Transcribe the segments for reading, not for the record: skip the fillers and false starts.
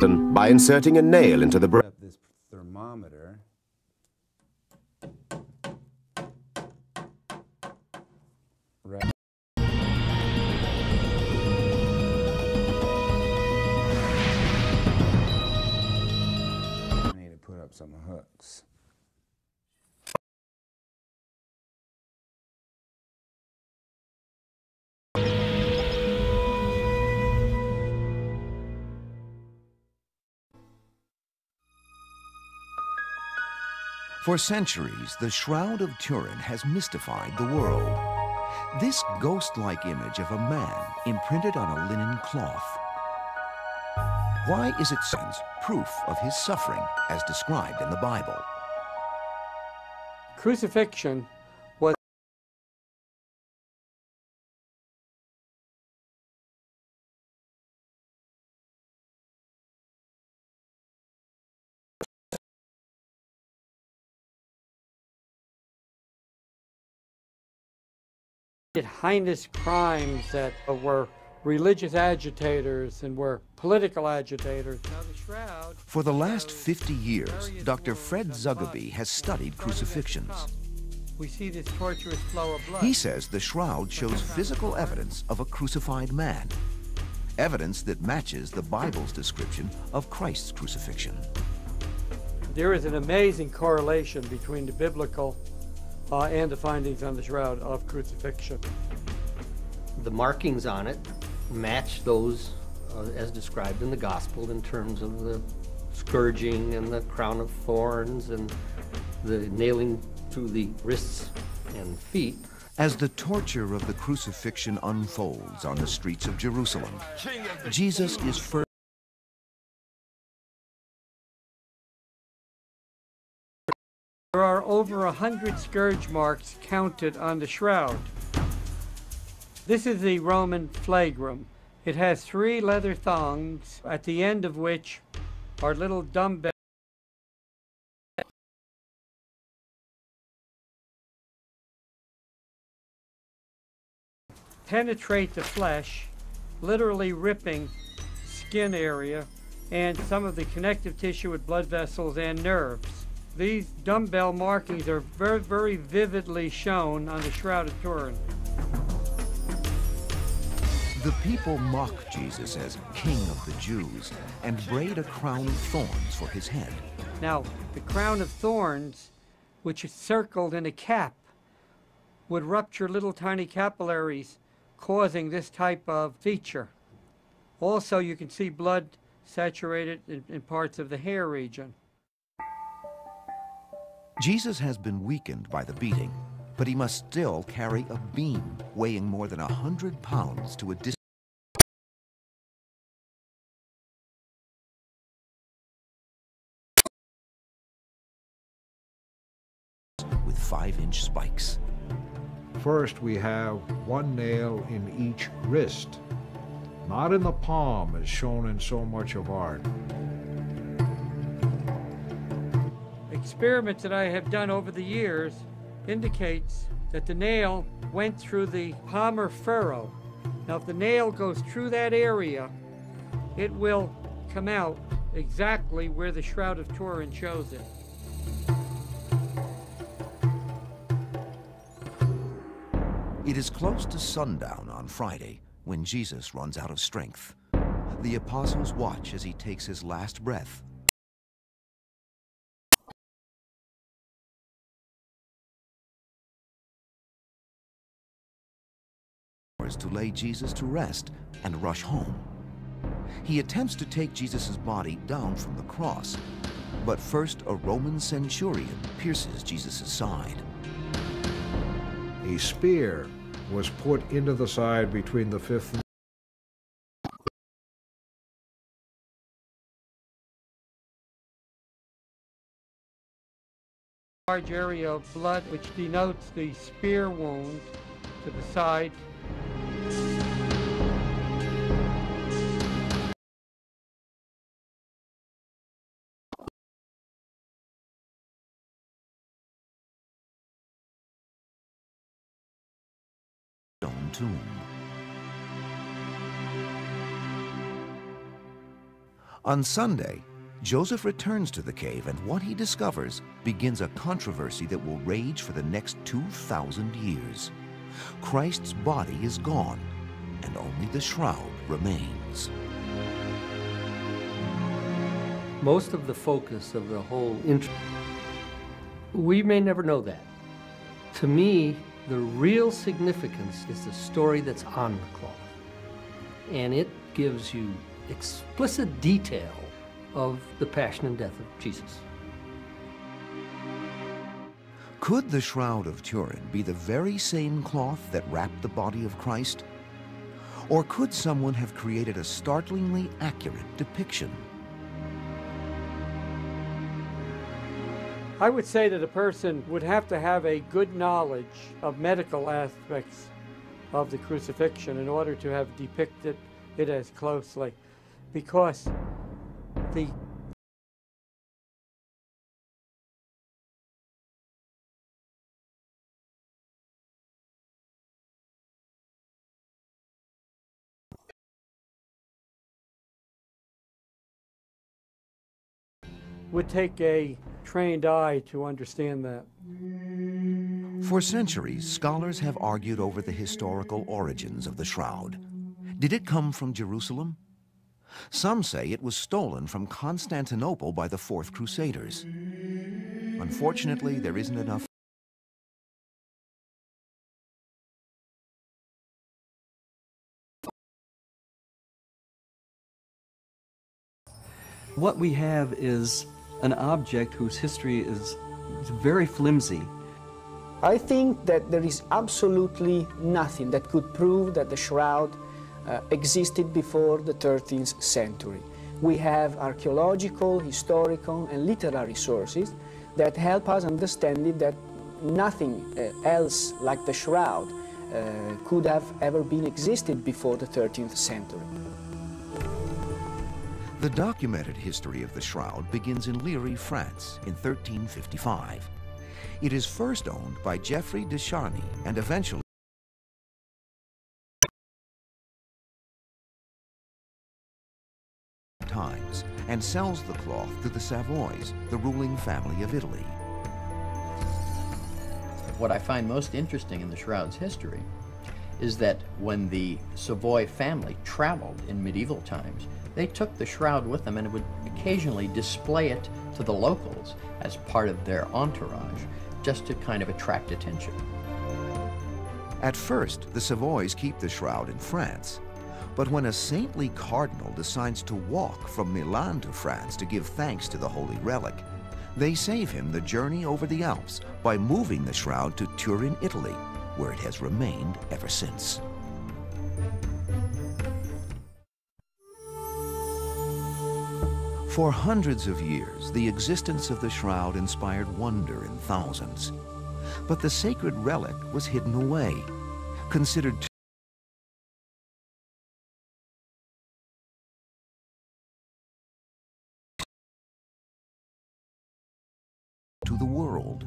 by inserting a nail into the brain. This thermometer. Right. I need to put up some hooks. For centuries, the Shroud of Turin has mystified the world. This ghost-like image of a man imprinted on a linen cloth. Why is it proof of his suffering as described in the Bible? Crucifixion was heinous crimes that were religious agitators and were political agitators. Now the shroud. For the last 50 years, Dr. Fred Zugabe has studied crucifixions. We see this torturous flow of blood. He says the shroud shows physical evidence of a crucified man, evidence that matches the Bible's description of Christ's crucifixion. There is an amazing correlation between the biblical and the findings on the shroud of crucifixion. The markings on it match those as described in the gospel in terms of the scourging and the crown of thorns and the nailing through the wrists and feet. As the torture of the crucifixion unfolds on the streets of Jerusalem, Jesus is first. There are over 100 scourge marks counted on the shroud. This is the Roman flagrum. It has 3 leather thongs, at the end of which are little dumbbells. Penetrate the flesh, literally ripping skin area and some of the connective tissue with blood vessels and nerves. These dumbbell markings are very, very vividly shown on the Shroud of Turin. The people mock Jesus as King of the Jews and braid a crown of thorns for his head. Now, the crown of thorns, which is circled in a cap, would rupture little tiny capillaries, causing this type of feature. Also, you can see blood saturated in parts of the hair region. Jesus has been weakened by the beating, but he must still carry a beam weighing more than 100 pounds to a distance with 5-inch spikes. First, we have 1 nail in each wrist, not in the palm as shown in so much of art. Experiments that I have done over the years indicates that the nail went through the palmar furrow. Now, if the nail goes through that area, it will come out exactly where the Shroud of Turin shows it. It is close to sundown on Friday when Jesus runs out of strength. The apostles watch as he takes his last breath. To lay Jesus to rest and rush home. He attempts to take Jesus' body down from the cross, but first a Roman centurion pierces Jesus' side. A spear was put into the side between the 5th and large area of blood which denotes the spear wound to the side. Tomb. On Sunday, Joseph returns to the cave, and what he discovers begins a controversy that will rage for the next 2,000 years. Christ's body is gone, and only the shroud remains. Most of the focus of the whole we may never know that. To me, the real significance is the story that's on the cloth. And it gives you explicit detail of the passion and death of Jesus. Could the Shroud of Turin be the very same cloth that wrapped the body of Christ? Or could someone have created a startlingly accurate depiction? I would say that a person would have to have a good knowledge of medical aspects of the crucifixion in order to have depicted it as closely, because the would take a trained eye to understand that. For centuries, scholars have argued over the historical origins of the shroud. Did it come from Jerusalem? Some say it was stolen from Constantinople by the Fourth Crusaders. Unfortunately, there isn't enough. What we have is an object whose history is very flimsy. I think that there is absolutely nothing that could prove that the shroud existed before the 13th century. We have archaeological, historical, and literary sources that help us understand it, that nothing else like the shroud could have ever been existed before the 13th century. The documented history of the shroud begins in Liry, France, in 1355. It is first owned by Geoffrey de Charny and eventually times, and sells the cloth to the Savoys, the ruling family of Italy. What I find most interesting in the shroud's history is that when the Savoy family traveled in medieval times, they took the shroud with them and would occasionally display it to the locals as part of their entourage, just to kind of attract attention. At first, the Savoys keep the shroud in France, but when a saintly cardinal decides to walk from Milan to France to give thanks to the holy relic, they save him the journey over the Alps by moving the shroud to Turin, Italy, where it has remained ever since. For hundreds of years, the existence of the shroud inspired wonder in thousands. But the sacred relic was hidden away, considered to the world.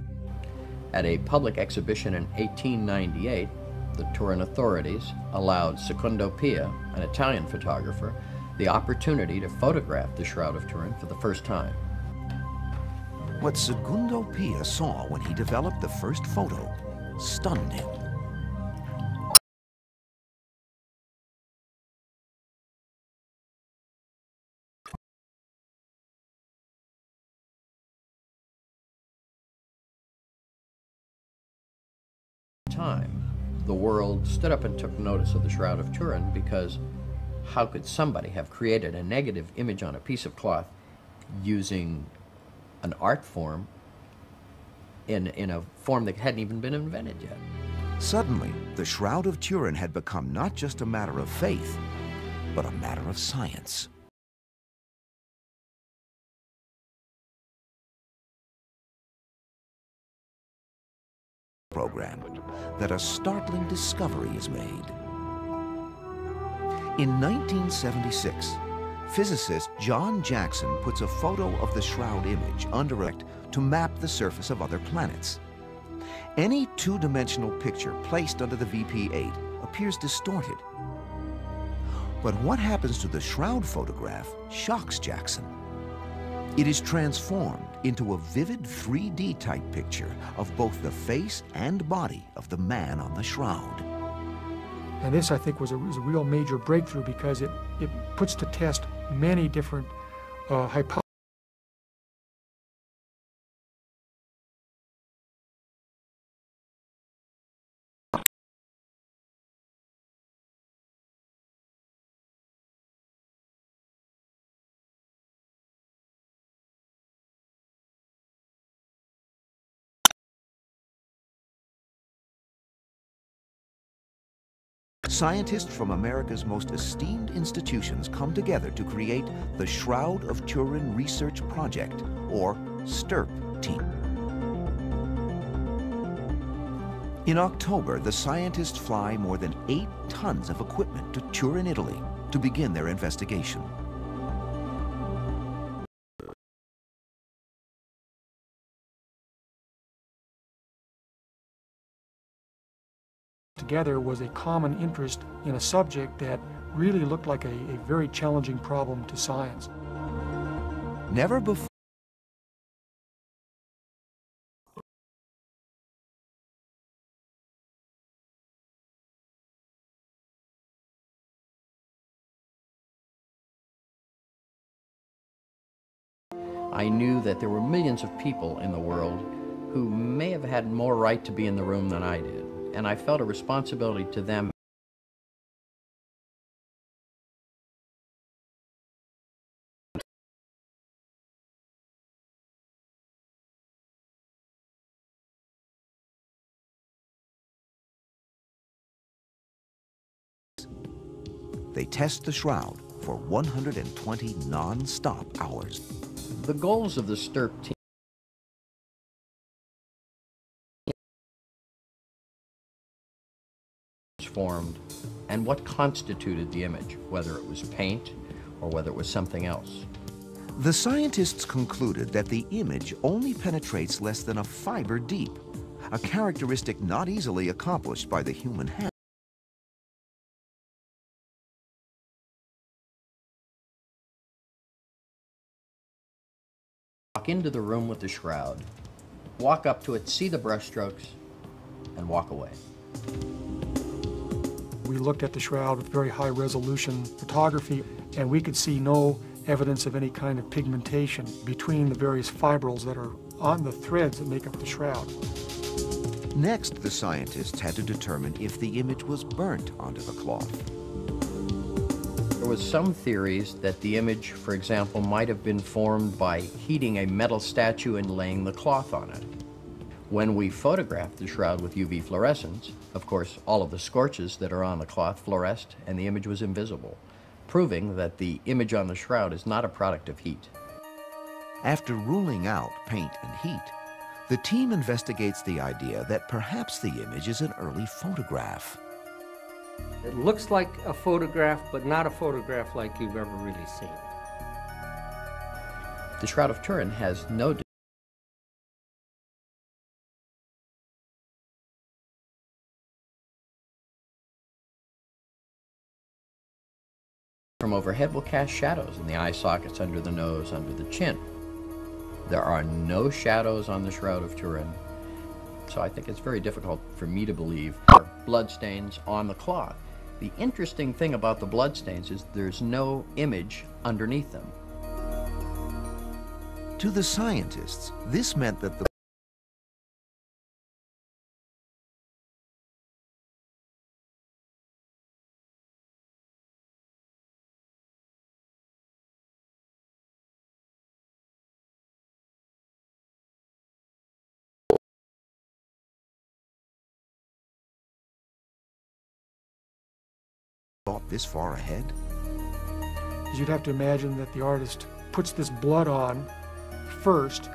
At a public exhibition in 1898, the Turin authorities allowed Secondo Pia, an Italian photographer, the opportunity to photograph the Shroud of Turin for the first time. What Secondo Pia saw when he developed the first photo stunned him. The world stood up and took notice of the Shroud of Turin, because how could somebody have created a negative image on a piece of cloth using an art form in a form that hadn't even been invented yet? Suddenly, the Shroud of Turin had become not just a matter of faith, but a matter of science. Program that a startling discovery is made. In 1976, physicist John Jackson puts a photo of the shroud image under it to map the surface of other planets. Any two-dimensional picture placed under the VP8 appears distorted. But what happens to the shroud photograph shocks Jackson. It is transformed into a vivid 3D type picture of both the face and body of the man on the shroud. And this, I think, was a real major breakthrough because it puts to test many different hypotheses. Scientists from America's most esteemed institutions come together to create the Shroud of Turin Research Project, or STURP team. In October, the scientists fly more than 8 tons of equipment to Turin, Italy, to begin their investigation. Together was a common interest in a subject that really looked like a very challenging problem to science. Never before I knew that there were millions of people in the world who may have had more right to be in the room than I did, and I felt a responsibility to them. they test the shroud for 120 non-stop hours. The goals of the STURP team formed and what constituted the image, whether it was paint or whether it was something else. The scientists concluded that the image only penetrates less than a fiber deep, a characteristic not easily accomplished by the human hand. Walk into the room with the shroud, walk up to it, see the brushstrokes, and walk away. We looked at the shroud with very high resolution photography, and we could see no evidence of any kind of pigmentation between the various fibrils that are on the threads that make up the shroud. Next, the scientists had to determine if the image was burnt onto the cloth. There was some theories that the image, for example, might have been formed by heating a metal statue and laying the cloth on it. When we photographed the shroud with UV fluorescence, of course, all of the scorches that are on the cloth fluoresced and the image was invisible, proving that the image on the shroud is not a product of heat. After ruling out paint and heat, the team investigates the idea that perhaps the image is an early photograph. It looks like a photograph, but not a photograph like you've ever really seen. The Shroud of Turin has no from overhead will cast shadows in the eye sockets, under the nose, under the chin. There are no shadows on the Shroud of Turin, so I think it's very difficult for me to believe there are bloodstains on the cloth. The interesting thing about the bloodstains is there's no image underneath them. To the scientists, this meant that the thought this far ahead? You'd have to imagine that the artist puts this blood on first,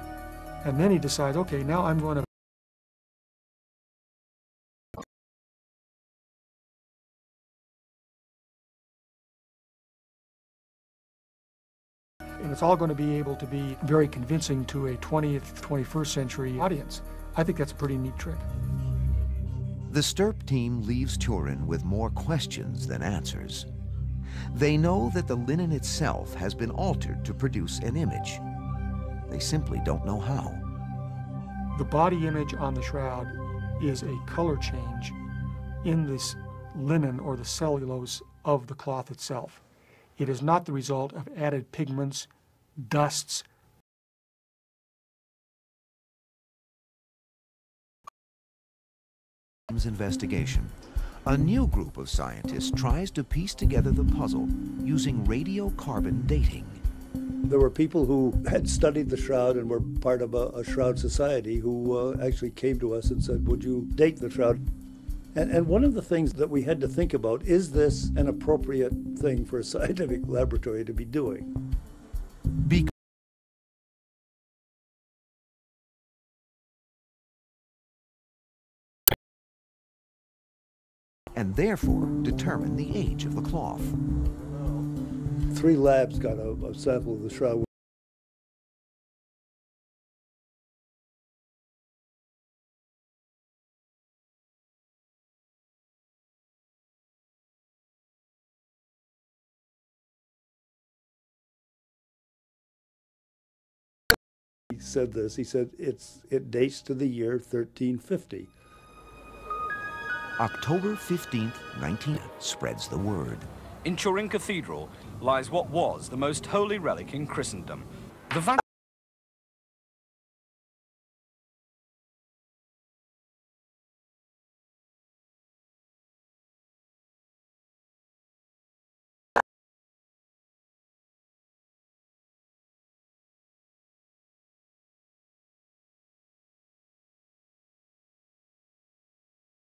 and then he decides, okay, now I'm going to and it's all going to be able to be very convincing to a 20th, 21st century audience. I think that's a pretty neat trick. The STURP team leaves Turin with more questions than answers. They know that the linen itself has been altered to produce an image. They simply don't know how. The body image on the shroud is a color change in this linen or the cellulose of the cloth itself. It is not the result of added pigments, dusts. Investigation. A new group of scientists tries to piece together the puzzle using radiocarbon dating. There were people who had studied the shroud and were part of a shroud society who actually came to us and said, would you date the shroud? And one of the things that we had to think about, is this an appropriate thing for a scientific laboratory to be doing? And therefore determine the age of the cloth. 3 labs got a sample of the shroud. He said this, he said it dates to the year 1350. October 15th, 19 spreads the word. In Turin Cathedral lies what was the most holy relic in Christendom. The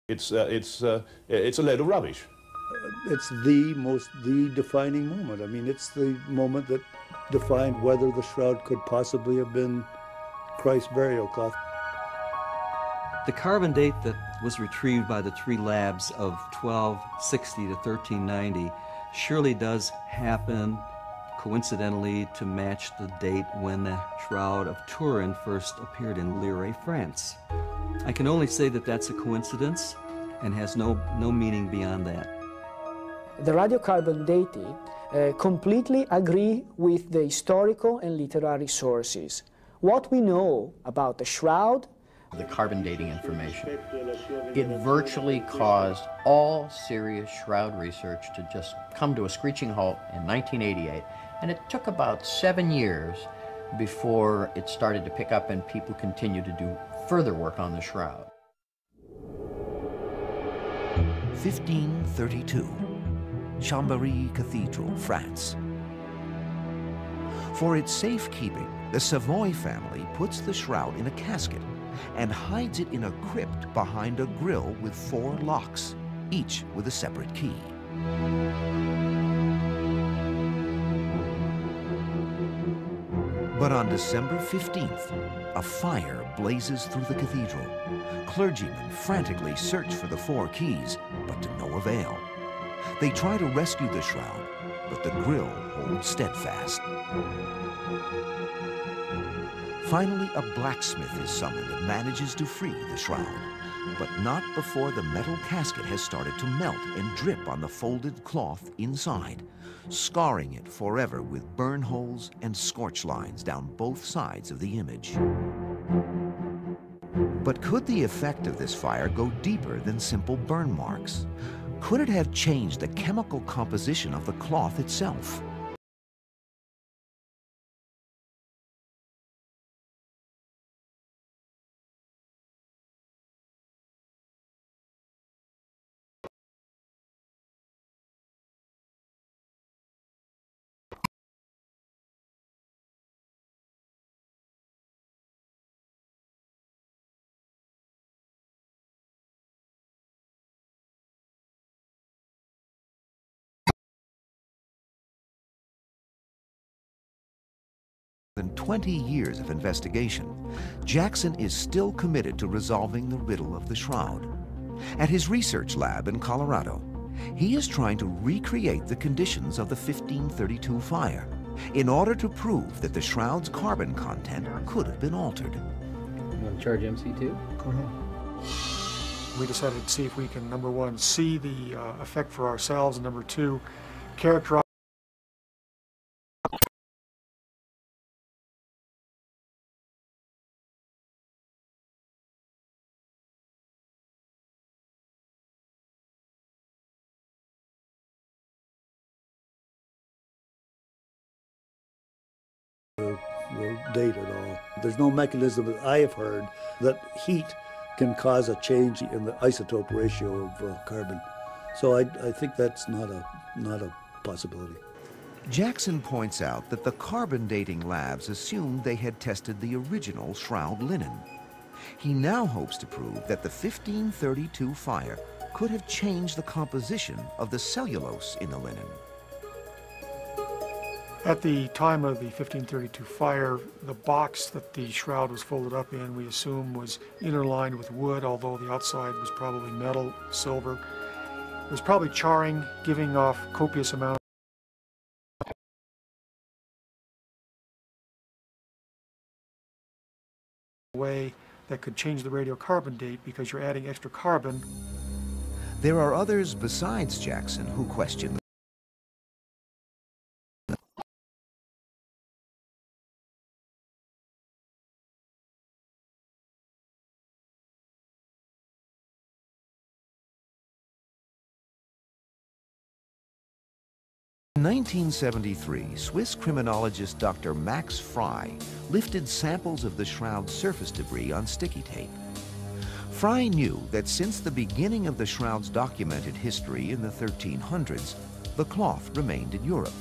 It's a load of rubbish. It's the defining moment. I mean, it's the moment that defined whether the shroud could possibly have been Christ's burial cloth. The carbon date that was retrieved by the 3 labs of 1260 to 1390 surely does happen coincidentally to match the date when the Shroud of Turin first appeared in Lire, France. I can only say that that's a coincidence and has no meaning beyond that. The radiocarbon dating completely agree with the historical and literary sources. What we know about the shroud, the carbon dating information, it virtually caused all serious shroud research to just come to a screeching halt in 1988, and it took about 7 years before it started to pick up and people continued to do further work on the shroud. 1532, Chambéry Cathedral, France. For its safekeeping, the Savoy family puts the shroud in a casket and hides it in a crypt behind a grille with 4 locks, each with a separate key. But on December 15th, a fire blazes through the cathedral. Clergymen frantically search for the 4 keys, but to no avail. They try to rescue the shroud, but the grille holds steadfast. Finally, a blacksmith is summoned and manages to free the shroud, but not before the metal casket has started to melt and drip on the folded cloth inside, scarring it forever with burn holes and scorch lines down both sides of the image. But could the effect of this fire go deeper than simple burn marks? Could it have changed the chemical composition of the cloth itself? Than 20 years of investigation, Jackson is still committed to resolving the riddle of the shroud. At his research lab in Colorado, he is trying to recreate the conditions of the 1532 fire in order to prove that the shroud's carbon content could have been altered. You want to charge MC2? Go ahead. We decided to see if we can, number 1, see the effect for ourselves, and number 2, characterized the date at all. There's no mechanism that I have heard that heat can cause a change in the isotope ratio of carbon. So I think that's not a possibility. Jackson points out that the carbon dating labs assumed they had tested the original shroud linen. He now hopes to prove that the 1532 fire could have changed the composition of the cellulose in the linen. at the time of the 1532 fire. The box that the shroud was folded up in, we assume, was interlined with wood, although the outside was probably metal, silver. It was probably charring, giving off copious amounts way that could change the radiocarbon date because you're adding extra carbon. There are others besides Jackson who question In 1973, Swiss criminologist Dr. Max Frey lifted samples of the shroud's surface debris on sticky tape. Frey knew that since the beginning of the shroud's documented history in the 1300s, the cloth remained in Europe.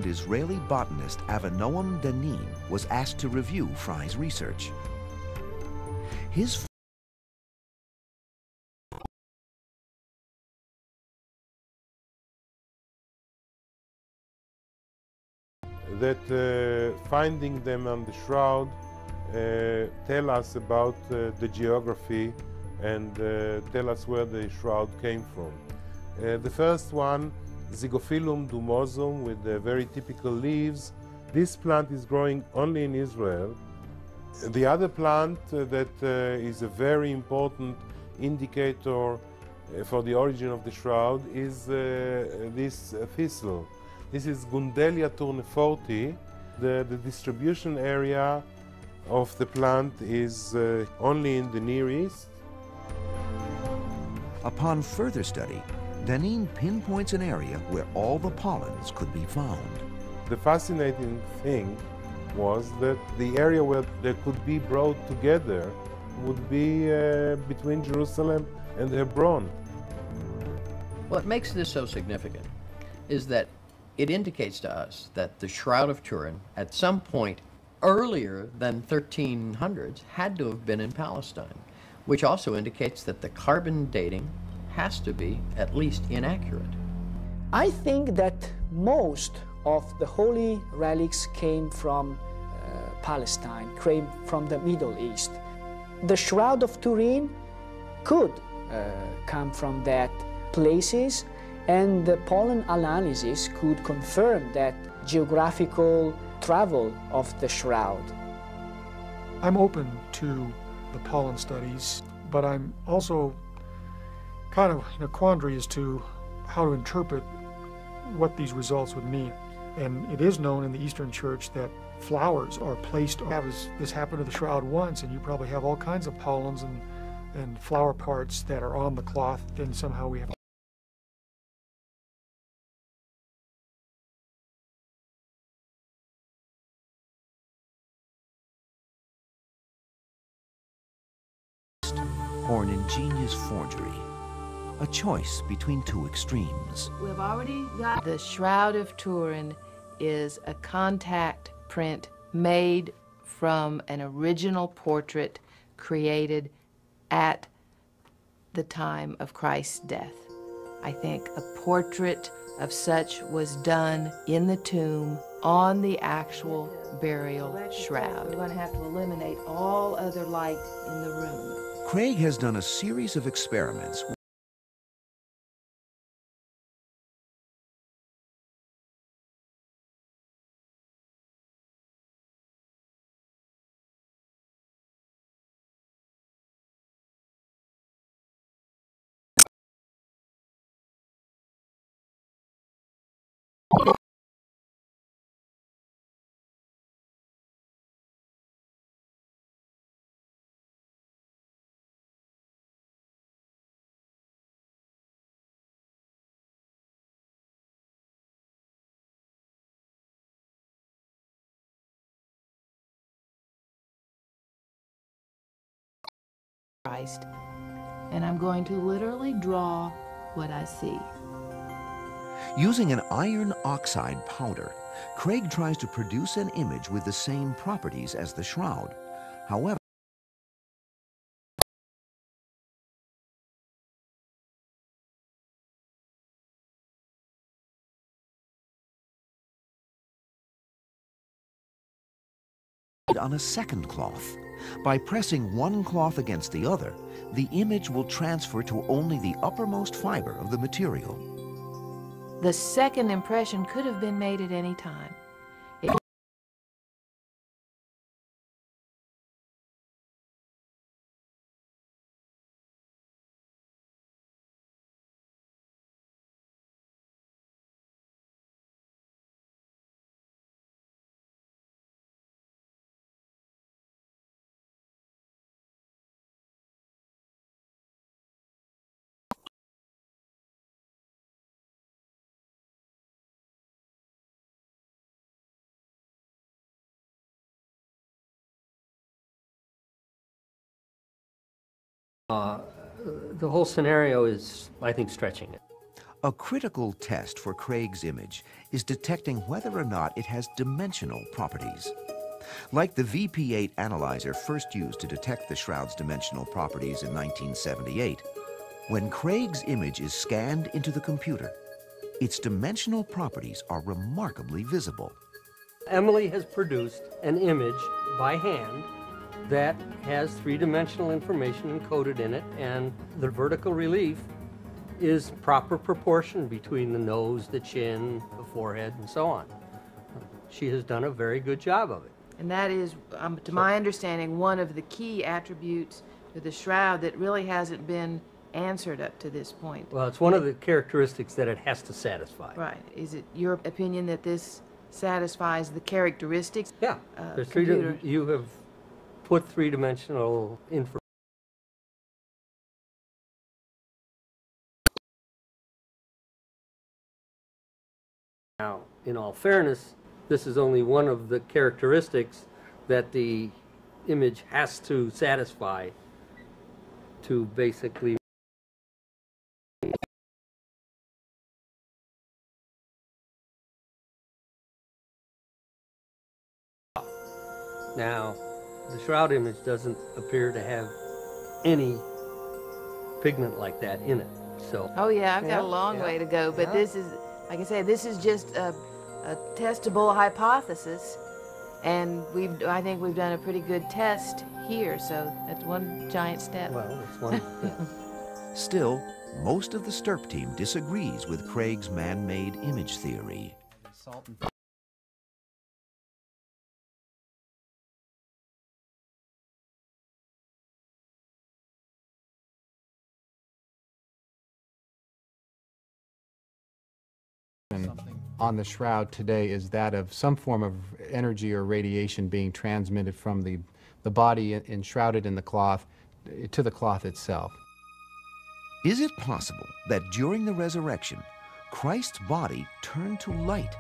Israeli botanist Avinoam Danin was asked to review Frey's research. His finding them on the shroud tell us about the geography and tell us where the shroud came from. The first one, Zygophyllum dumosum, with very typical leaves. This plant is growing only in Israel. The other plant that is a very important indicator for the origin of the shroud is this thistle. This is Gundelia tourneforti. The distribution area of the plant is only in the Near East. Upon further study, Danin pinpoints an area where all the pollens could be found. The fascinating thing was that the area where they could be brought together would be between Jerusalem and Hebron. What makes this so significant is that it indicates to us that the Shroud of Turin, at some point earlier than 1300s, had to have been in Palestine, which also indicates that the carbon dating has to be at least inaccurate. I think that most of the holy relics came from Palestine, came from the Middle East. The Shroud of Turin could come from that places, and the pollen analysis could confirm that geographical travel of the shroud. I'm open to the pollen studies, but I'm also kind of in a quandary as to how to interpret what these results would mean. And it is known in the Eastern Church that flowers are placed, this happened to the shroud once, and you probably have all kinds of pollens and flower parts that are on the cloth, then somehow we have or an ingenious forgery. A choice between two extremes. We've already got the Shroud of Turin is a contact print made from an original portrait created at the time of Christ's death. I think a portrait of such was done in the tomb on the actual burial shroud. We're going to have to eliminate all other light in the room. Craig has done a series of experiments Christ. And I'm going to literally draw what I see. using an iron oxide powder. Craig tries to produce an image with the same properties as the shroud. However, on a second cloth. By pressing one cloth against the other, the image will transfer to only the uppermost fiber of the material. The second impression could have been made at any time. The whole scenario is, I think, stretching it. A critical test for Craig's image is detecting whether or not it has dimensional properties. Like the VP8 analyzer first used to detect the shroud's dimensional properties in 1978, when Craig's image is scanned into the computer, its dimensional properties are remarkably visible. Emily has produced an image by hand that has three-dimensional information encoded in it, and the vertical relief is proper proportion between the nose, the chin, the forehead, and so on. She has done a very good job of it. And that is, to my understanding, one of the key attributes to the shroud that really hasn't been answered up to this point. Well, it's one of the characteristics that it has to satisfy. Right. Is it your opinion that this satisfies the characteristics? Yeah. You have put three-dimensional information. Now, in all fairness, this is only one of the characteristics that the image has to satisfy to basically now. The shroud image doesn't appear to have any pigment like that in it. So. Oh yeah, I've got a long way to go, but this is, like I said, this is just a testable hypothesis, and I think we've done a pretty good test here. So that's one giant step. Well, it's one. Yeah. Still, most of the STURP team disagrees with Craig's man-made image theory. On the shroud today is that of some form of energy or radiation being transmitted from the body enshrouded in the cloth to the cloth itself. Is it possible that during the resurrection, Christ's body turned to light?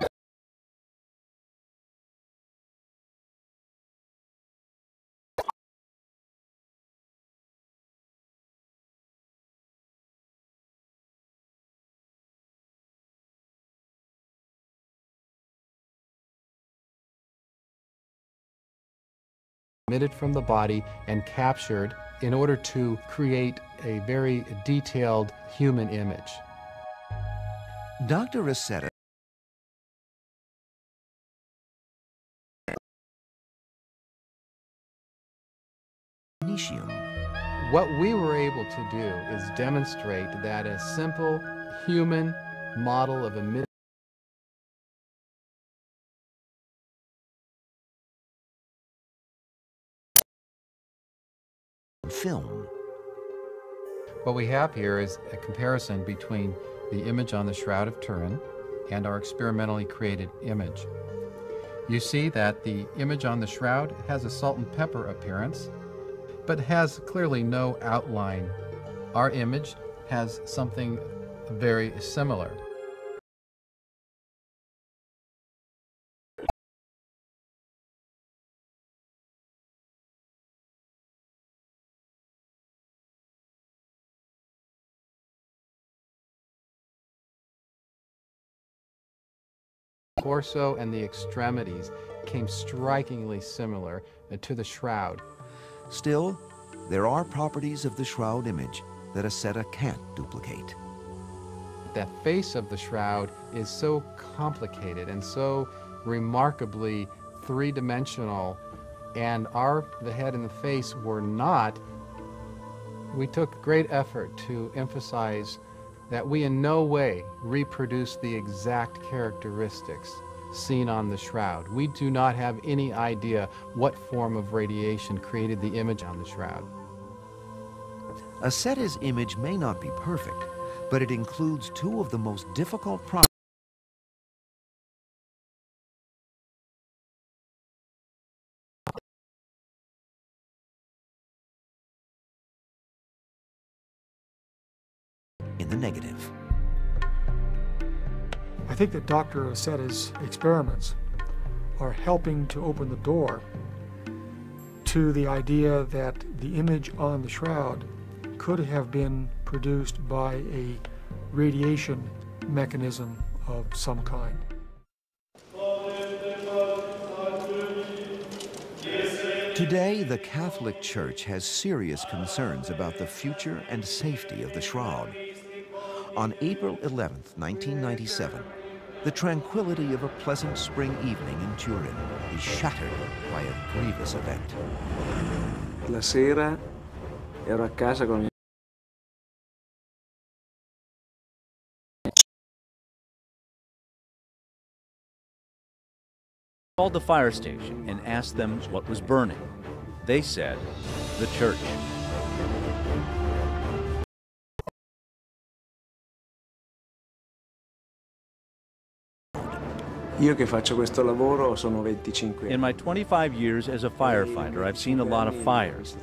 Emitted from the body and captured in order to create a very detailed human image. Dr. Rosetta What we were able to do is demonstrate that a simple human model of a film. What we have here is a comparison between the image on the Shroud of Turin and our experimentally created image. You see that the image on the shroud has a salt and pepper appearance, but has clearly no outline. Our image has something very similar. Torso and the extremities came strikingly similar to the shroud. Still, there are properties of the shroud image that a setter can't duplicate. The face of the shroud is so complicated and so remarkably three-dimensional, and the head and the face were not. We took great effort to emphasize that we in no way reproduce the exact characteristics seen on the shroud. We do not have any idea what form of radiation created the image on the shroud. A setter's image may not be perfect, but it includes two of the most difficult properties in the negative. I think that Dr. s01e's experiments are helping to open the door to the idea that the image on the shroud could have been produced by a radiation mechanism of some kind. Today, the Catholic Church has serious concerns about the future and safety of the shroud. On April 11, 1997, the tranquility of a pleasant spring evening in Turin is shattered by a grievous event. La sera ero a casa con Called the fire station and asked them what was burning. They said, the church. Io che faccio questo lavoro sono 25 anni. In my 25 years as a firefighter, I've seen a lot of fires.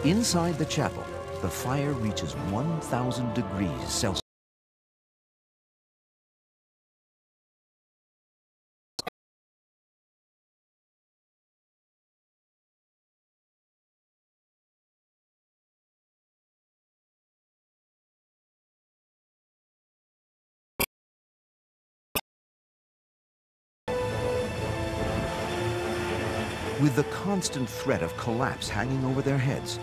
Inside the chapel, the fire reaches 1,000 degrees Celsius. With the constant threat of collapse hanging over their heads,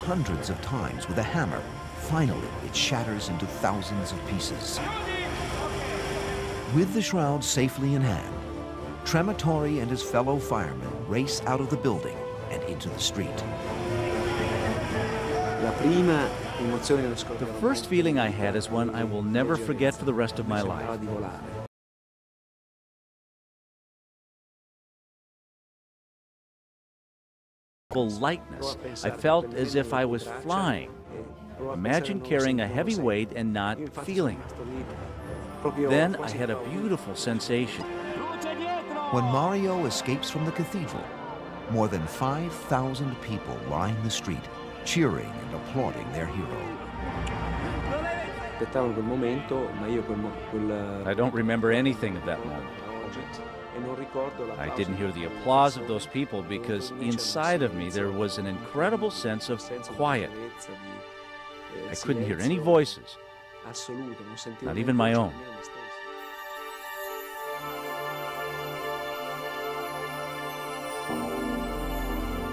hundreds of times with a hammer, finally it shatters into thousands of pieces. With the shroud safely in hand, Trematore and his fellow firemen race out of the building and into the street. The first feeling I had is one I will never forget for the rest of my life. Lightness. I felt as if I was flying. Imagine carrying a heavy weight and not feeling it. Then I had a beautiful sensation. When Mario escapes from the cathedral, more than 5,000 people line the street, cheering and applauding their hero. aspettavano quel momento, ma io I don't remember anything of that moment. e non ricordo I didn't hear the applause of those people because inside of me there was an incredible sense of quiet. I couldn't hear any voices, not even my own.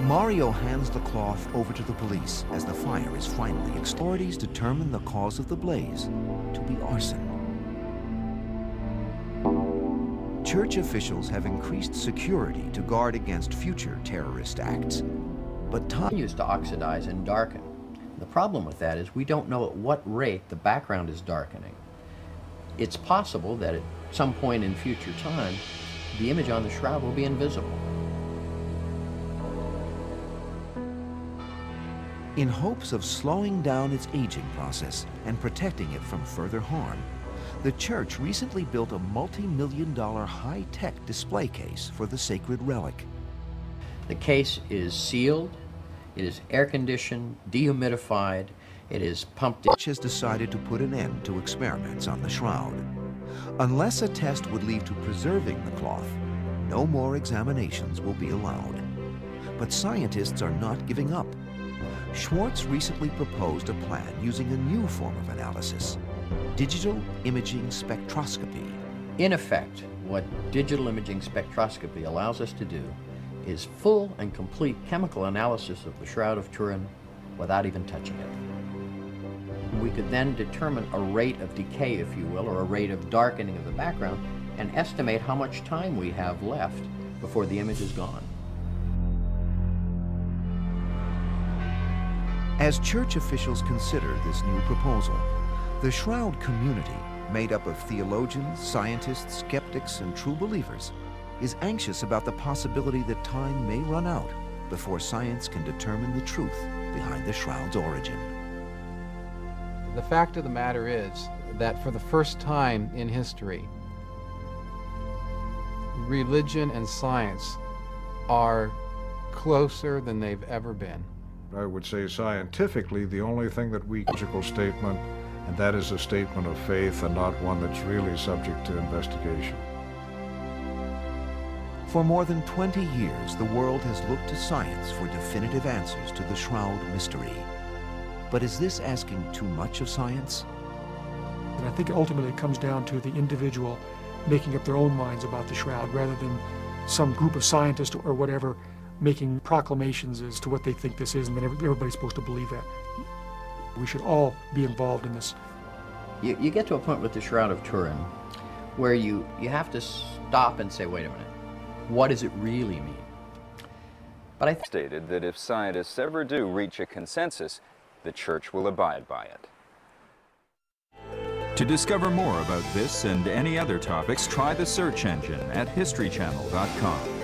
Mario hands the cloth over to the police as the fire is finally extinguished. Authorities determine the cause of the blaze to be arson. Church officials have increased security to guard against future terrorist acts. But time continues to oxidize and darken. The problem with that is we don't know at what rate the background is darkening. It's possible that at some point in future time, the image on the shroud will be invisible. In hopes of slowing down its aging process and protecting it from further harm, the church recently built a multi-million-dollar high-tech display case for the sacred relic. The case is sealed, it is air-conditioned, dehumidified, it is pumped in. The church has decided to put an end to experiments on the shroud. Unless a test would lead to preserving the cloth, no more examinations will be allowed. But scientists are not giving up. Schwartz recently proposed a plan using a new form of analysis, digital imaging spectroscopy. In effect, what digital imaging spectroscopy allows us to do is full and complete chemical analysis of the Shroud of Turin without even touching it. We could then determine a rate of decay, if you will, or a rate of darkening of the background, and estimate how much time we have left before the image is gone. As church officials consider this new proposal, the Shroud community, made up of theologians, scientists, skeptics, and true believers, is anxious about the possibility that time may run out before science can determine the truth behind the shroud's origin. The fact of the matter is that for the first time in history, religion and science are closer than they've ever been. I would say scientifically, the only thing that we logical statement, and that is a statement of faith and not one that's really subject to investigation. For more than 20 years, the world has looked to science for definitive answers to the Shroud mystery. But is this asking too much of science? And I think ultimately it comes down to the individual making up their own minds about the shroud rather than some group of scientists or whatever making proclamations as to what they think this is, and then everybody's supposed to believe that. We should all be involved in this. You get to a point with the Shroud of Turin where you have to stop and say, wait a minute, what does it really mean? But I stated that if scientists ever do reach a consensus, the Church will abide by it. To discover more about this and any other topics, try the search engine at historychannel.com.